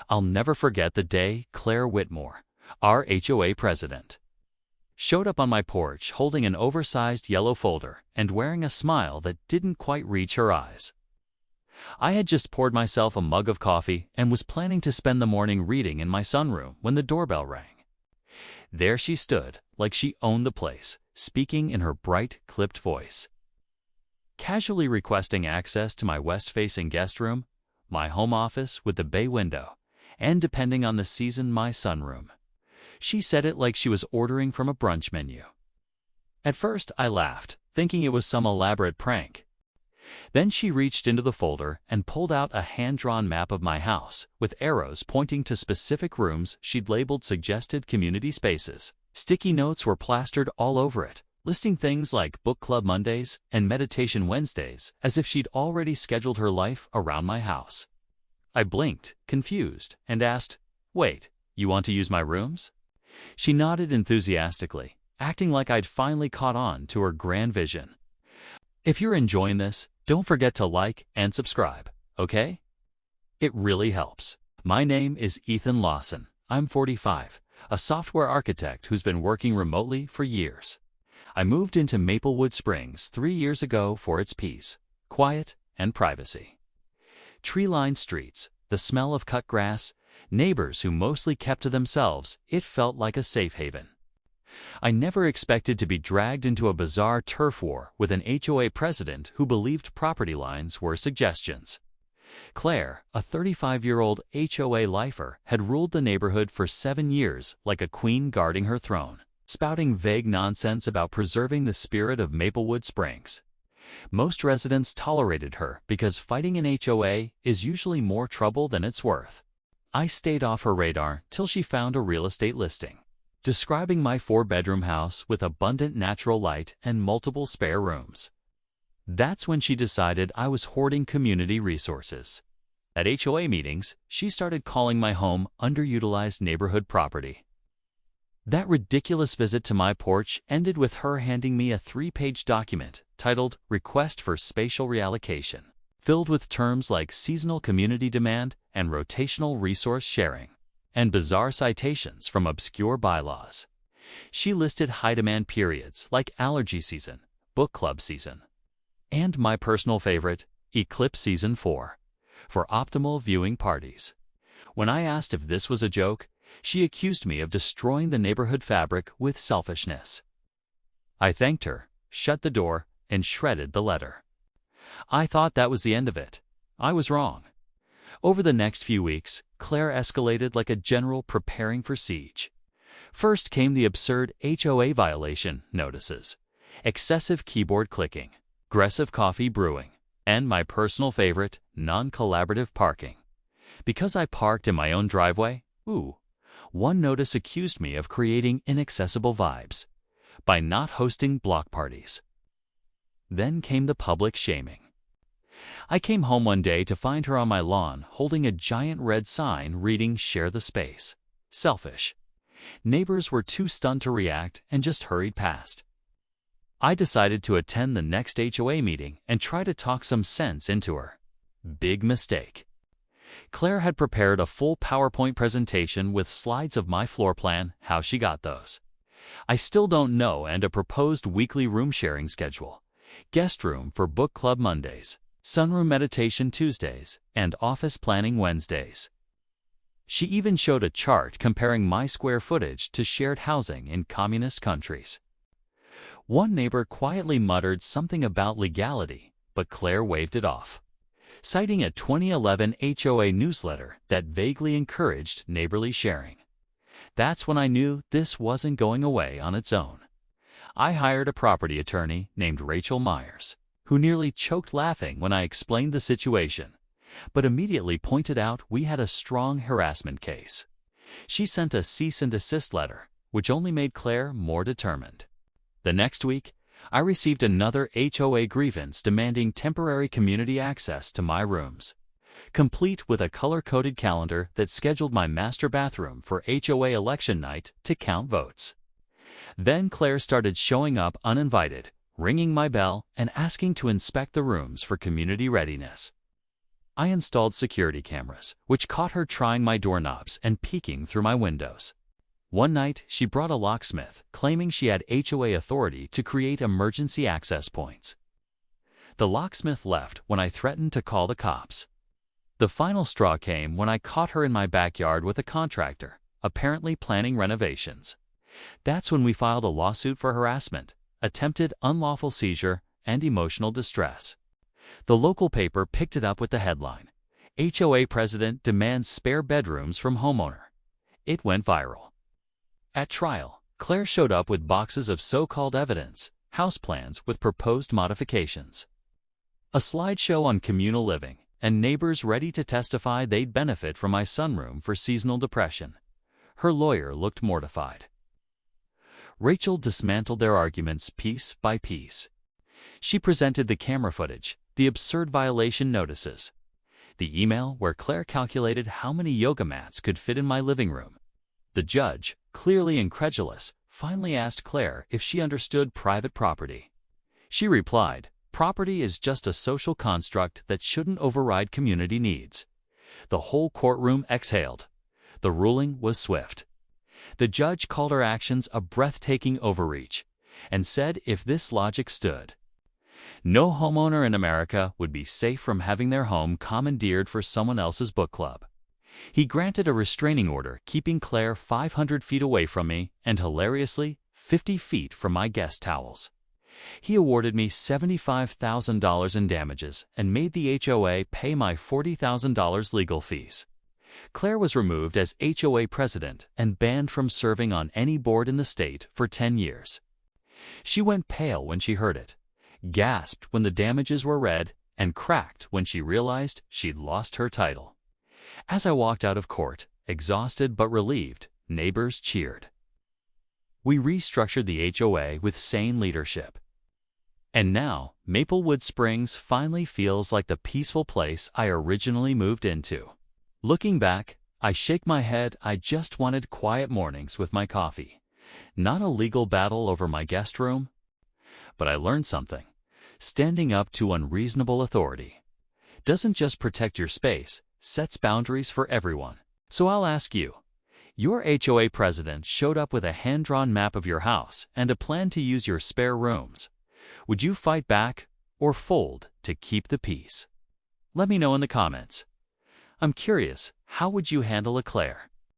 I'll never forget the day Clare Whitmore, our HOA president, showed up on my porch holding an oversized yellow folder and wearing a smile that didn't quite reach her eyes. I had just poured myself a mug of coffee and was planning to spend the morning reading in my sunroom when the doorbell rang. There she stood, like she owned the place, speaking in her bright, clipped voice, casually requesting access to my west-facing guest room, my home office with the bay window, and depending on the season, my sunroom. She said it like she was ordering from a brunch menu. At first, I laughed, thinking it was some elaborate prank. Then she reached into the folder and pulled out a hand-drawn map of my house, with arrows pointing to specific rooms she'd labeled suggested community spaces. Sticky notes were plastered all over it, listing things like book club Mondays and meditation Wednesdays, as if she'd already scheduled her life around my house. I blinked, confused, and asked, "Wait, you want to use my rooms?" She nodded enthusiastically, acting like I'd finally caught on to her grand vision. If you're enjoying this, don't forget to like and subscribe, okay? It really helps. My name is Ethan Lawson. I'm 45, a software architect who's been working remotely for years. I moved into Maplewood Springs 3 years ago for its peace, quiet, and privacy. Tree-lined streets, the smell of cut grass, neighbors who mostly kept to themselves, it felt like a safe haven. I never expected to be dragged into a bizarre turf war with an HOA president who believed property lines were suggestions. Claire, a 35-year-old HOA lifer, had ruled the neighborhood for 7 years like a queen guarding her throne, spouting vague nonsense about preserving the spirit of Maplewood Springs. Most residents tolerated her because fighting an HOA is usually more trouble than it's worth. I stayed off her radar till she found a real estate listing describing my 4-bedroom house with abundant natural light and multiple spare rooms. That's when she decided I was hoarding community resources. At HOA meetings, she started calling my home underutilized neighborhood property. That ridiculous visit to my porch ended with her handing me a 3-page document titled Request for Spatial Reallocation, filled with terms like seasonal community demand and rotational resource sharing, and bizarre citations from obscure bylaws. She listed high-demand periods like allergy season, book club season, and my personal favorite, eclipse season for optimal viewing parties. When I asked if this was a joke, she accused me of destroying the neighborhood fabric with selfishness. I thanked her, shut the door, and shredded the letter. I thought that was the end of it. I was wrong. Over the next few weeks, Claire escalated like a general preparing for siege. First came the absurd HOA violation notices, excessive keyboard clicking, aggressive coffee brewing, and my personal favorite, non-collaborative parking. Because I parked in my own driveway, one notice accused me of creating inaccessible vibes by not hosting block parties. Then came the public shaming. I came home one day to find her on my lawn holding a giant red sign reading "Share the space. Selfish." Neighbors were too stunned to react and just hurried past. I decided to attend the next HOA meeting and try to talk some sense into her. Big mistake. Claire had prepared a full PowerPoint presentation with slides of my floor plan, how she got those. I still don't know, and a proposed weekly room sharing schedule. Guest room for book club Mondays, sunroom meditation Tuesdays, and office planning Wednesdays. She even showed a chart comparing my square footage to shared housing in communist countries. One neighbor quietly muttered something about legality, but Claire waved it off, citing a 2011 HOA newsletter that vaguely encouraged neighborly sharing. That's when I knew this wasn't going away on its own. I hired a property attorney named Rachel Myers, who nearly choked laughing when I explained the situation, but immediately pointed out we had a strong harassment case. She sent a cease and desist letter, which only made Claire more determined. The next week, I received another HOA grievance demanding temporary community access to my rooms, complete with a color-coded calendar that scheduled my master bathroom for HOA election night to count votes. Then Claire started showing up uninvited, ringing my bell and asking to inspect the rooms for community readiness. I installed security cameras, which caught her trying my doorknobs and peeking through my windows. One night, she brought a locksmith, claiming she had HOA authority to create emergency access points. The locksmith left when I threatened to call the cops. The final straw came when I caught her in my backyard with a contractor, apparently planning renovations. That's when we filed a lawsuit for harassment, attempted unlawful seizure, and emotional distress. The local paper picked it up with the headline, "HOA President Demands Spare Bedrooms from Homeowner." It went viral. At trial, Claire showed up with boxes of so-called evidence, house plans with proposed modifications, a slideshow on communal living, and neighbors ready to testify they'd benefit from my sunroom for seasonal depression. Her lawyer looked mortified. Rachel dismantled their arguments piece by piece. She presented the camera footage, the absurd violation notices, the email where Claire calculated how many yoga mats could fit in my living room. The judge, clearly incredulous, finally asked Claire if she understood private property. She replied, "Property is just a social construct that shouldn't override community needs." The whole courtroom exhaled. The ruling was swift. The judge called her actions a breathtaking overreach and said if this logic stood, no homeowner in America would be safe from having their home commandeered for someone else's book club. He granted a restraining order keeping Claire 500 feet away from me and, hilariously, 50 feet from my guest towels. He awarded me $75,000 in damages and made the HOA pay my $40,000 legal fees. Claire was removed as HOA president and banned from serving on any board in the state for 10 years. She went pale when she heard it, gasped when the damages were read, and cracked when she realized she'd lost her title. As I walked out of court, exhausted but relieved, neighbors cheered. We restructured the HOA with sane leadership. And now, Maplewood Springs finally feels like the peaceful place I originally moved into. Looking back, I shake my head. I just wanted quiet mornings with my coffee, not a legal battle over my guest room. But I learned something. Standing up to unreasonable authority doesn't just protect your space, sets boundaries for everyone. So I'll ask you, your HOA president showed up with a hand-drawn map of your house and a plan to use your spare rooms. Would you fight back or fold to keep the peace? Let me know in the comments. I'm curious, how would you handle a Claire?